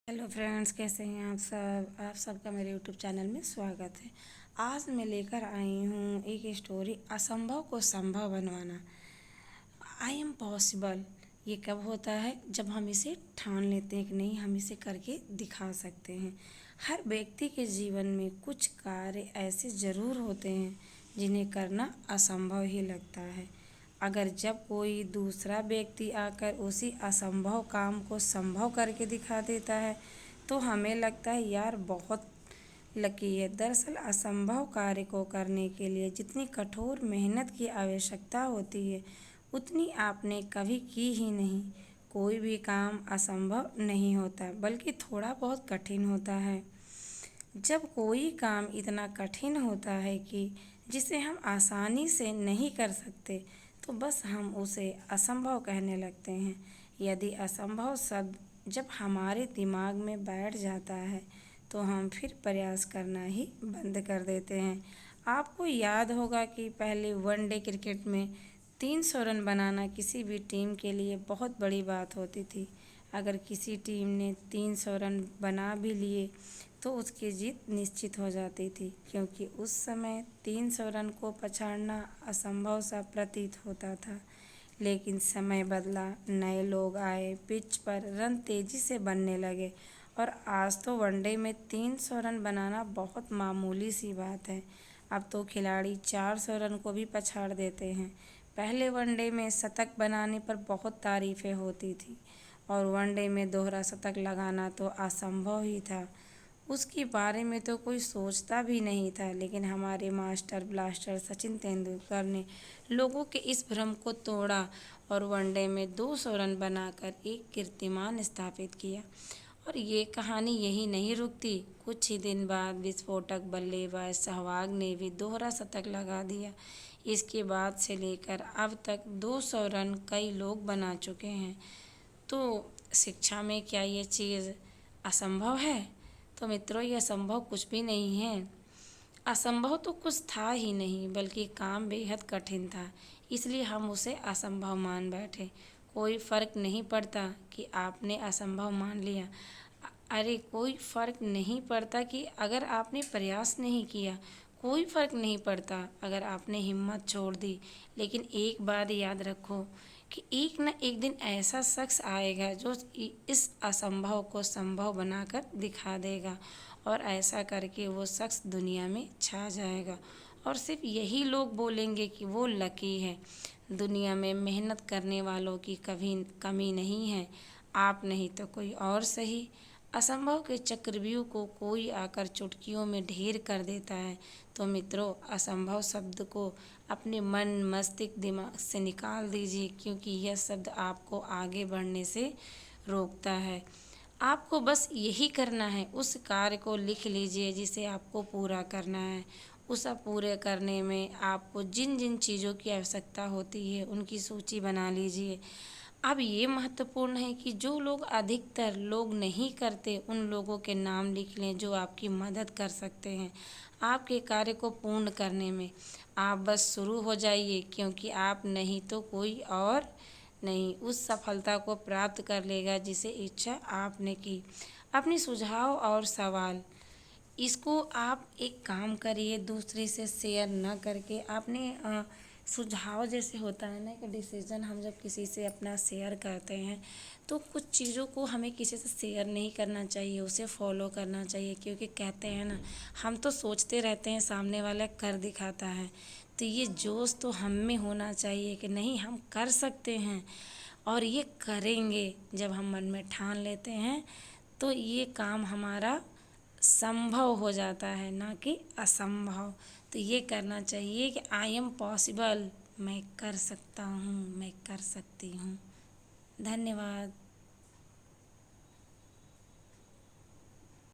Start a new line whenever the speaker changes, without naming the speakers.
Hello friends, कैसे हैं आप सबका मेरे यूट्यूब चैनल में स्वागत है। आज मैं लेकर आई हूँ एक स्टोरी, असंभव को संभव बनवाना। I am possible. ये कब होता है? जब हम इसे ठान लेते हैं कि नहीं, हम इसे करके दिखा सकते हैं। हर व्यक्ति के जीवन में कुछ कार्य ऐसे ज़रूर होते हैं जिन्हें करना असंभव ही लगता है। अगर जब कोई दूसरा व्यक्ति आकर उसी असंभव काम को संभव करके दिखा देता है तो हमें लगता है यार बहुत लकी है। दरअसल असंभव कार्य को करने के लिए जितनी कठोर मेहनत की आवश्यकता होती है उतनी आपने कभी की ही नहीं। कोई भी काम असंभव नहीं होता, बल्कि थोड़ा बहुत कठिन होता है। जब कोई काम इतना कठिन होता है कि जिसे हम आसानी से नहीं कर सकते तो बस हम उसे असंभव कहने लगते हैं। यदि असंभव शब्द जब हमारे दिमाग में बैठ जाता है तो हम फिर प्रयास करना ही बंद कर देते हैं। आपको याद होगा कि पहले वनडे क्रिकेट में 300 रन बनाना किसी भी टीम के लिए बहुत बड़ी बात होती थी। अगर किसी टीम ने 300 रन बना भी लिए तो उसकी जीत निश्चित हो जाती थी, क्योंकि उस समय 300 रन को पछाड़ना असंभव सा प्रतीत होता था। लेकिन समय बदला, नए लोग आए, पिच पर रन तेजी से बनने लगे और आज तो वनडे में 300 रन बनाना बहुत मामूली सी बात है। अब तो खिलाड़ी 400 रन को भी पछाड़ देते हैं। पहले वनडे में शतक बनाने पर बहुत तारीफें होती थी और वनडे में दोहरा शतक लगाना तो असंभव ही था। उसके बारे में तो कोई सोचता भी नहीं था। लेकिन हमारे मास्टर ब्लास्टर सचिन तेंदुलकर ने लोगों के इस भ्रम को तोड़ा और वनडे में 200 रन बनाकर एक कीर्तिमान स्थापित किया। और ये कहानी यही नहीं रुकती। कुछ ही दिन बाद विस्फोटक बल्लेबाज सहवाग ने भी दोहरा शतक लगा दिया। इसके बाद से लेकर अब तक 200 रन कई लोग बना चुके हैं। तो शिक्षा में क्या ये चीज़ असंभव है? तो मित्रों, यह असंभव कुछ भी नहीं है। असंभव तो कुछ था ही नहीं, बल्कि काम बेहद कठिन था, इसलिए हम उसे असंभव मान बैठे। कोई फर्क नहीं पड़ता कि आपने असंभव मान लिया। अरे कोई फर्क नहीं पड़ता कि अगर आपने प्रयास नहीं किया। कोई फर्क नहीं पड़ता अगर आपने हिम्मत छोड़ दी। लेकिन एक बात याद रखो कि एक न एक दिन ऐसा शख्स आएगा जो इस असंभव को संभव बनाकर दिखा देगा, और ऐसा करके वो शख्स दुनिया में छा जाएगा और सिर्फ यही लोग बोलेंगे कि वो लकी है। दुनिया में मेहनत करने वालों की कभी कमी नहीं है। आप नहीं तो कोई और सही। असंभव के चक्रव्यूह को कोई आकर चुटकियों में ढेर कर देता है। तो मित्रों, असंभव शब्द को अपने मन, मस्तिष्क, दिमाग से निकाल दीजिए, क्योंकि यह शब्द आपको आगे बढ़ने से रोकता है। आपको बस यही करना है, उस कार्य को लिख लीजिए जिसे आपको पूरा करना है। उस पूरे करने में आपको जिन जिन चीज़ों की आवश्यकता होती है उनकी सूची बना लीजिए। अब ये महत्वपूर्ण है कि जो लोग अधिकतर लोग नहीं करते उन लोगों के नाम लिख लें जो आपकी मदद कर सकते हैं आपके कार्य को पूर्ण करने में। आप बस शुरू हो जाइए, क्योंकि आप नहीं तो कोई और नहीं उस सफलता को प्राप्त कर लेगा जिसे इच्छा आपने की। अपने सुझाव और सवाल, इसको आप एक काम करिए, दूसरे से शेयर ना करके आपने सुझाव जैसे होता है ना, कि डिसीजन हम जब किसी से अपना शेयर करते हैं तो कुछ चीज़ों को हमें किसी से शेयर नहीं करना चाहिए, उसे फॉलो करना चाहिए। क्योंकि कहते हैं ना, हम तो सोचते रहते हैं, सामने वाला कर दिखाता है। तो ये जोश तो हम में होना चाहिए कि नहीं, हम कर सकते हैं और ये करेंगे। जब हम मन में ठान लेते हैं तो ये काम हमारा संभव हो जाता है, ना कि असंभव। तो ये करना चाहिए कि आई एम पॉसिबल, मैं कर सकता हूँ, मैं कर सकती हूँ। धन्यवाद।